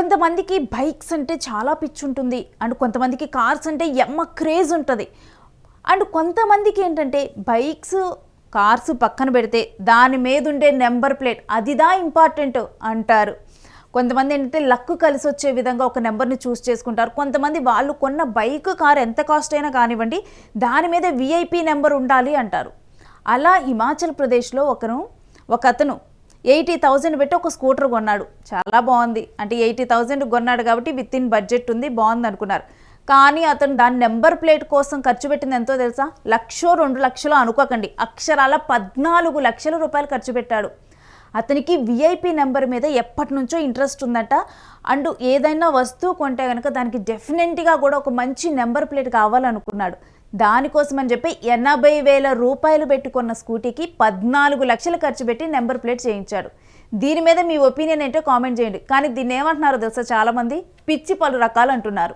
కొంతమందికి బైక్స్ అంటే చాలా పిచ్చి ఉంటుంది అండ్ కొంతమందికి కార్స్ అంటే ఎమ్మ క్రేజ్ ఉంటుంది అండ్ కొంతమందికి ఏంటంటే బైక్స్ కార్స్ పక్కన పెడితే దాని మీద ఉండే నెంబర్ ప్లేట్ అదిదా ఇంపార్టెంట్ అంటారు. కొంతమంది ఏంటంటే లక్ కలిసి వచ్చే విధంగా ఒక నెంబర్ని చూస్ చేసుకుంటారు. కొంతమంది వాళ్ళు కొన్న బైక్ కార్ ఎంత కాస్ట్ అయినా కానివ్వండి దాని మీద విఐపి నెంబర్ ఉండాలి అంటారు. అలా హిమాచల్ ప్రదేశ్లో ఒక అతను 80,000 పెట్టి ఒక స్కూటర్ కొన్నాడు. చాలా బాగుంది, అంటే 80,000 కొన్నాడు కాబట్టి విత్ ఇన్ బడ్జెట్ ఉంది, బాగుంది అనుకున్నారు. కానీ అతను దాని నెంబర్ ప్లేట్ కోసం ఖర్చు పెట్టింది ఎంతో తెలుసా? 1,00,000 2 లక్షలు అనుకోకండి, అక్షరాల 14 లక్షల రూపాయలు ఖర్చు పెట్టాడు. అతనికి విఐపి నెంబర్ మీద ఎప్పటి నుంచో ఇంట్రెస్ట్ ఉందట. అండ్ ఏదైనా వస్తువు కొంటే కనుక దానికి డెఫినెట్గా కూడా ఒక మంచి నెంబర్ ప్లేట్ కావాలనుకున్నాడు. దానికోసం అని చెప్పి 80,000 రూపాయలు పెట్టుకున్న స్కూటీకి 14 లక్షలు ఖర్చు పెట్టి నెంబర్ ప్లేట్ చేయించాడు. దీని మీద మీ ఒపీనియన్ ఏంటో కామెంట్ చేయండి. కానీ దీన్ని ఏమంటున్నారో తెలుసా చాలామంది? పిచ్చి పలు రకాలు అంటున్నారు.